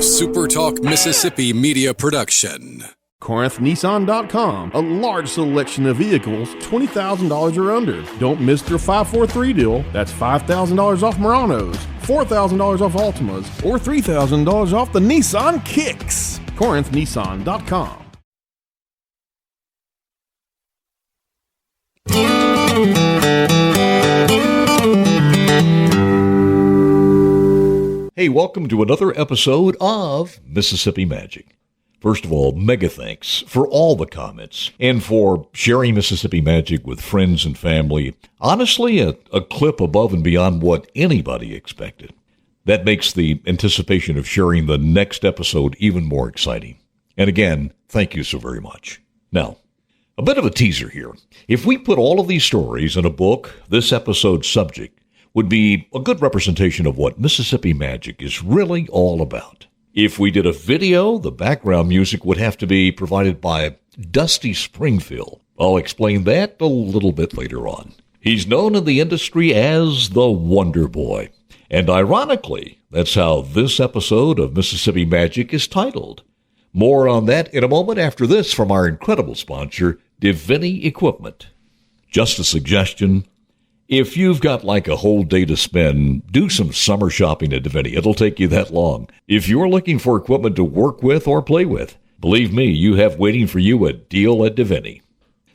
Supertalk Mississippi media production. CorinthNissan.com, a large selection of vehicles, $20,000 or under. Don't miss their 543 deal. That's $5,000 off Muranos, $4,000 off Altimas, or $3,000 off the Nissan Kicks. CorinthNissan.com. Hey, welcome to another episode of Mississippi Magic. First of all, mega thanks for all the comments and for sharing Mississippi Magic with friends and family. Honestly, a clip above and beyond what anybody expected. That makes the anticipation of sharing the next episode even more exciting. And again, thank you so very much. Now, a bit of a teaser here. If we put all of these stories in a book, this episode's subject would be a good representation of what Mississippi Magic is really all about. If we did a video, the background music would have to be provided by Dusty Springfield. I'll explain that a little bit later on. He's known in the industry as the Wonder Boy. And ironically, that's how this episode of Mississippi Magic is titled. More on that in a moment after this from our incredible sponsor, Divini Equipment. Just a suggestion. If you've got like a whole day to spend, do some summer shopping at Divini. It'll take you that long. If you're looking for equipment to work with or play with, believe me, you have waiting for you a deal at Divini.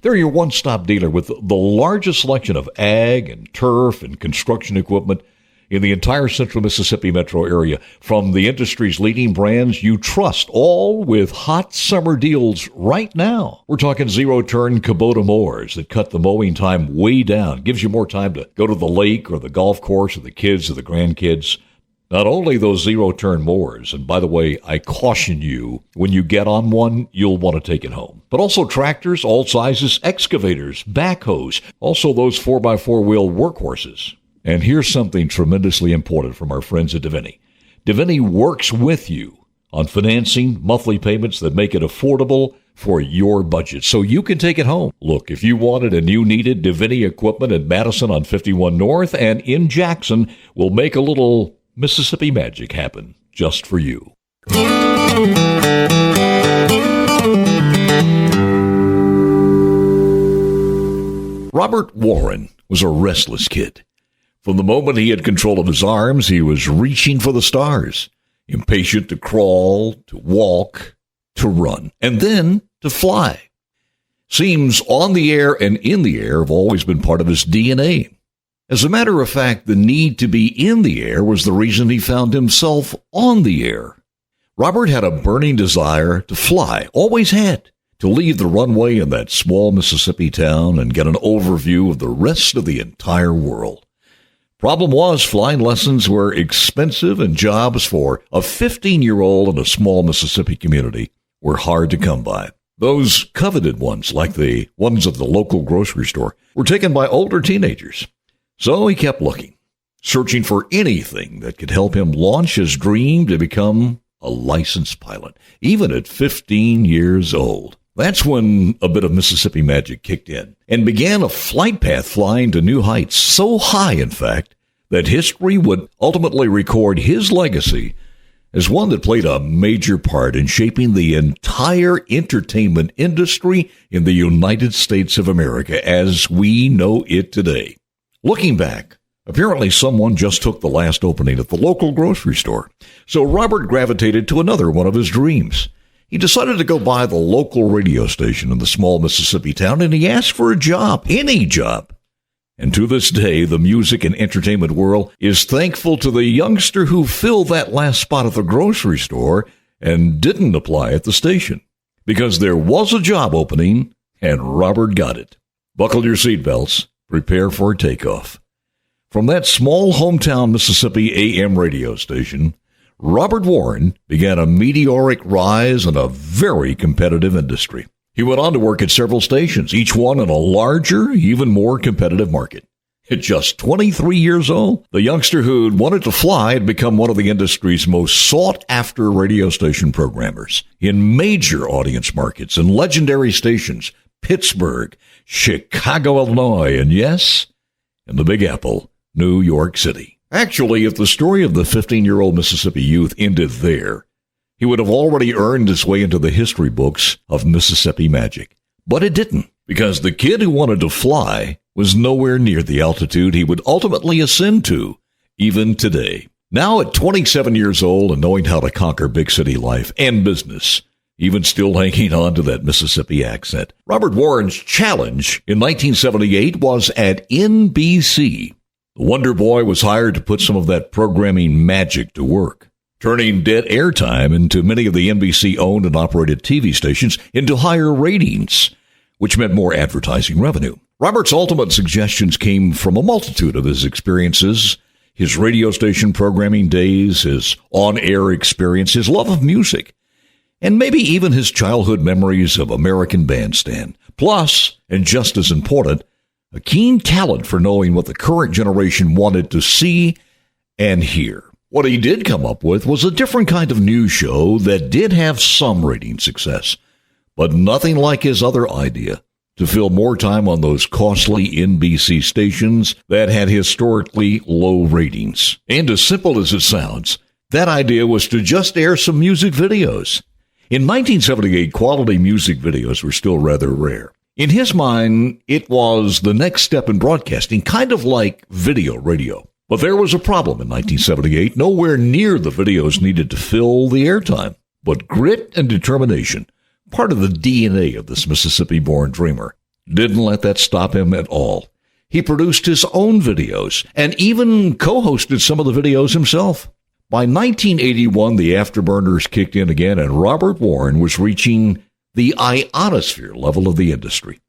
They're your one-stop dealer with the largest selection of ag and turf and construction equipment in the entire central Mississippi metro area, from the industry's leading brands you trust, all with hot summer deals right now. We're talking zero-turn Kubota mowers that cut the mowing time way down, gives you more time to go to the lake or the golf course or the kids or the grandkids. Not only those zero-turn mowers, and by the way, I caution you, when you get on one, you'll want to take it home. But also tractors, all sizes, excavators, backhoes, also those 4x4 wheel workhorses. And here's something tremendously important from our friends at Divini. Divini works with you on financing monthly payments that make it affordable for your budget, so you can take it home. Look, if you wanted and you needed Divini equipment in Madison on 51 North and in Jackson, we'll make a little Mississippi Magic happen just for you. Robert Warren was a restless kid. From the moment he had control of his arms, he was reaching for the stars, impatient to crawl, to walk, to run, and then to fly. Seems on the air and in the air have always been part of his DNA. As a matter of fact, the need to be in the air was the reason he found himself on the air. Robert had a burning desire to fly, always had, to leave the runway in that small Mississippi town and get an overview of the rest of the entire world. Problem was, flying lessons were expensive and jobs for a 15-year-old in a small Mississippi community were hard to come by. Those coveted ones, like the ones at the local grocery store, were taken by older teenagers. So he kept looking, searching for anything that could help him launch his dream to become a licensed pilot, even at 15 years old. That's when a bit of Mississippi Magic kicked in and began a flight path flying to new heights, so high, in fact, that history would ultimately record his legacy as one that played a major part in shaping the entire entertainment industry in the United States of America as we know it today. Looking back, apparently someone just took the last opening at the local grocery store, so Robert gravitated to another one of his dreams. He decided to go by the local radio station in the small Mississippi town, and he asked for a job, any job. And to this day, the music and entertainment world is thankful to the youngster who filled that last spot at the grocery store and didn't apply at the station, because there was a job opening, and Robert got it. Buckle your seatbelts. Prepare for takeoff. From that small hometown Mississippi AM radio station, Robert Warren began a meteoric rise in a very competitive industry. He went on to work at several stations, each one in a larger, even more competitive market. At just 23 years old, the youngster who'd wanted to fly had become one of the industry's most sought-after radio station programmers in major audience markets and legendary stations, Pittsburgh, Chicago, Illinois, and yes, in the Big Apple, New York City. Actually, if the story of the 15-year-old Mississippi youth ended there, he would have already earned his way into the history books of Mississippi magic. But it didn't, because the kid who wanted to fly was nowhere near the altitude he would ultimately ascend to, even today. Now at 27 years old and knowing how to conquer big city life and business, even still hanging on to that Mississippi accent, Robert Warren's challenge in 1978 was at NBC. The Wonder Boy was hired to put some of that programming magic to work, turning dead airtime into many of the NBC-owned and operated TV stations into higher ratings, which meant more advertising revenue. Robert's ultimate suggestions came from a multitude of his experiences, his radio station programming days, his on-air experience, his love of music, and maybe even his childhood memories of American Bandstand. Plus, and just as important, a keen talent for knowing what the current generation wanted to see and hear. What he did come up with was a different kind of news show that did have some rating success, but nothing like his other idea to fill more time on those costly NBC stations that had historically low ratings. And as simple as it sounds, that idea was to just air some music videos. In 1978, quality music videos were still rather rare. In his mind, it was the next step in broadcasting, kind of like video radio. But there was a problem in 1978. Nowhere near the videos needed to fill the airtime. But grit and determination, part of the DNA of this Mississippi-born dreamer, didn't let that stop him at all. He produced his own videos and even co-hosted some of the videos himself. By 1981, the afterburners kicked in again, and Robert Warren was reaching the ionosphere level of the industry.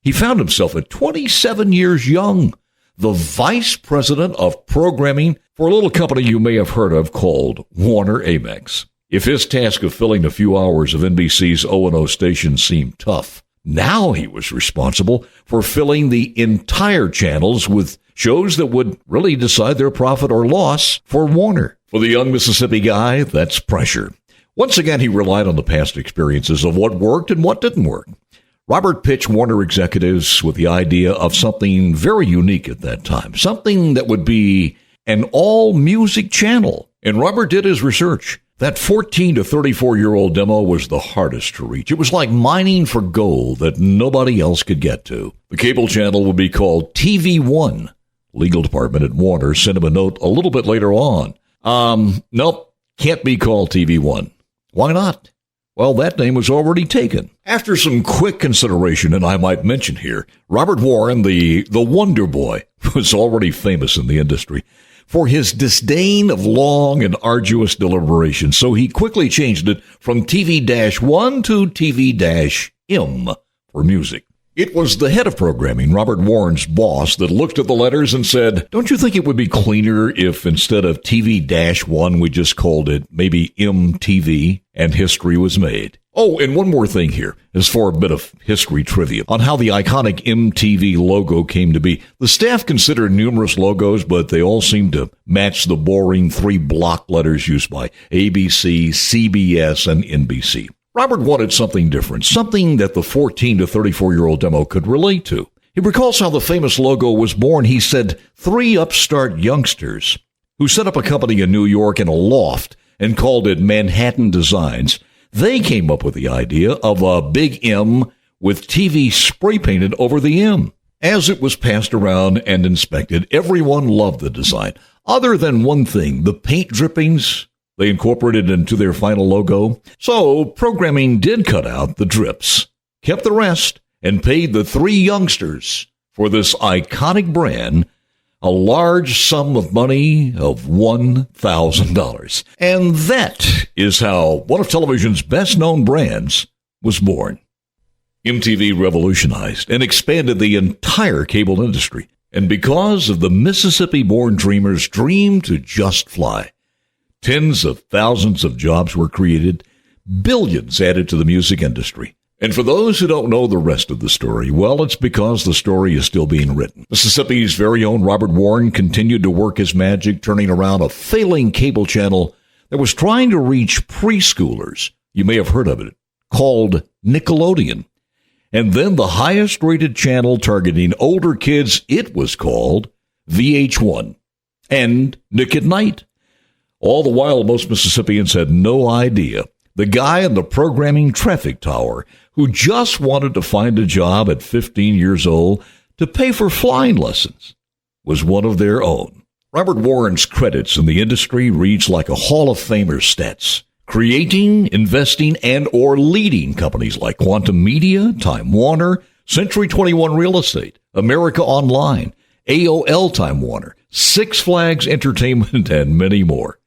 He found himself at 27 years young, the vice president of programming for a little company you may have heard of called Warner Amex. If his task of filling a few hours of NBC's O&O station seemed tough, now he was responsible for filling the entire channels with shows that would really decide their profit or loss for Warner. For the young Mississippi guy, that's pressure. Once again, he relied on the past experiences of what worked and what didn't work. Robert pitched Warner executives with the idea of something very unique at that time, something that would be an all-music channel. And Robert did his research. That 14 to 34-year-old demo was the hardest to reach. It was like mining for gold that nobody else could get to. The cable channel would be called TV1. Legal department at Warner sent him a note a little bit later on. Nope, can't be called TV1. Why not? Well, that name was already taken. After some quick consideration, and I might mention here, Robert Warren, the Wonder Boy, was already famous in the industry for his disdain of long and arduous deliberations, so he quickly changed it from TV-1 to TV-M for music. It was the head of programming, Robert Warren's boss, that looked at the letters and said, "Don't you think it would be cleaner if instead of TV-1 we just called it maybe MTV?" And history was made. Oh, and one more thing here, as for a bit of history trivia on how the iconic MTV logo came to be. The staff considered numerous logos, but they all seemed to match the boring 3 block letters used by ABC, CBS, and NBC. Robert wanted something different, something that the 14 to 34-year-old demo could relate to. He recalls how the famous logo was born. He said 3 upstart youngsters who set up a company in New York in a loft and called it Manhattan Designs. They came up with the idea of a big M with TV spray painted over the M. As it was passed around and inspected, everyone loved the design. Other than one thing, the paint drippings they incorporated into their final logo. So programming did cut out the drips, kept the rest, and paid the 3 youngsters for this iconic brand a large sum of money of $1,000. And that is how one of television's best-known brands was born. MTV revolutionized and expanded the entire cable industry. And because of the Mississippi-born dreamer's dream to just fly, tens of thousands of jobs were created, billions added to the music industry. And for those who don't know the rest of the story, well, it's because the story is still being written. Mississippi's very own Robert Warren continued to work his magic, turning around a failing cable channel that was trying to reach preschoolers. You may have heard of it, called Nickelodeon. And then the highest-rated channel targeting older kids, it was called VH1 and Nick at Night. All the while, most Mississippians had no idea The guy in the programming traffic tower who just wanted to find a job at 15 years old to pay for flying lessons was one of their own. Robert Warren's credits in the industry reads like a Hall of Famer's stats, creating, investing, and or leading companies like Quantum Media, Time Warner, Century 21 Real Estate, America Online, AOL Time Warner, Six Flags Entertainment, and many more.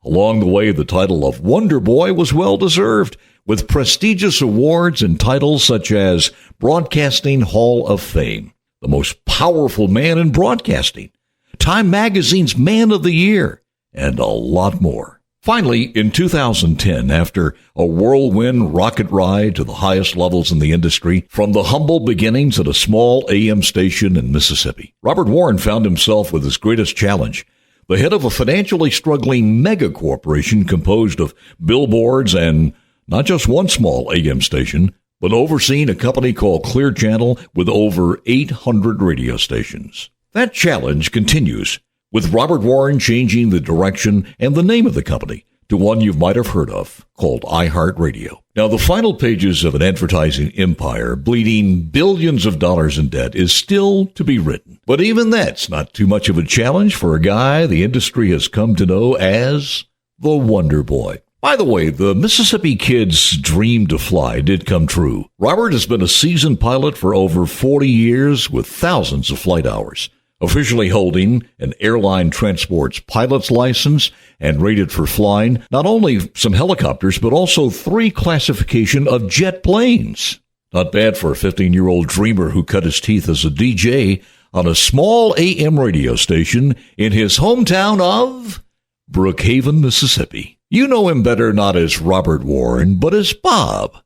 Along the way, the title of Wonder Boy was well-deserved, with prestigious awards and titles such as Broadcasting Hall of Fame, the most powerful man in broadcasting, Time Magazine's Man of the Year, and a lot more. Finally, in 2010, after a whirlwind rocket ride to the highest levels in the industry, from the humble beginnings at a small AM station in Mississippi, Robert Warren found himself with his greatest challenge, the head of a financially struggling mega corporation composed of billboards and not just one small AM station, but overseeing a company called Clear Channel with over 800 radio stations. That challenge continues, with Robert Warren changing the direction and the name of the company to one you might have heard of, called iHeartRadio. Now, the final pages of an advertising empire bleeding billions of dollars in debt is still to be written. But even that's not too much of a challenge for a guy the industry has come to know as the Wonder Boy. By the way, the Mississippi kid's dream to fly did come true. Robert has been a seasoned pilot for over 40 years with thousands of flight hours, officially holding an airline transport's pilot's license and rated for flying not only some helicopters, but also 3 classification of jet planes. Not bad for a 15-year-old dreamer who cut his teeth as a DJ on a small AM radio station in his hometown of Brookhaven, Mississippi. You know him better not as Robert Warren, but as Bob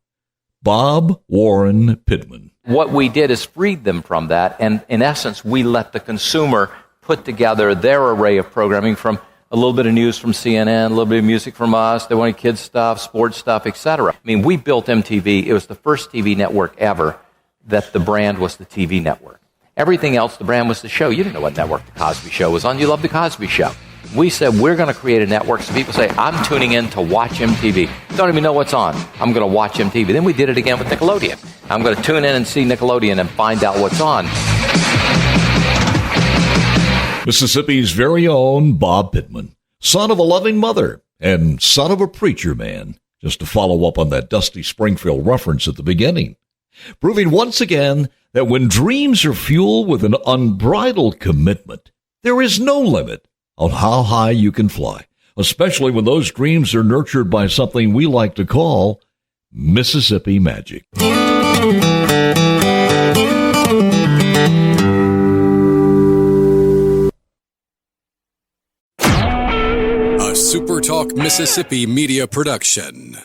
Warren Pittman. What we did is freed them from that, and in essence, we let the consumer put together their array of programming from a little bit of news from CNN, a little bit of music from us, they wanted kids stuff, sports stuff, etc. I mean, we built MTV. It was the first TV network ever that the brand was the TV network. Everything else, the brand was the show. You didn't know what network the Cosby Show was on. You loved the Cosby Show. We said, we're going to create a network so people say, I'm tuning in to watch MTV. Don't even know what's on. I'm going to watch MTV. Then we did it again with Nickelodeon. I'm going to tune in and see Nickelodeon and find out what's on. Mississippi's very own Bob Pittman, son of a loving mother and son of a preacher man, just to follow up on that Dusty Springfield reference at the beginning, proving once again that when dreams are fueled with an unbridled commitment, there is no limit on how high you can fly, especially when those dreams are nurtured by something we like to call Mississippi magic. A Supertalk Mississippi media production.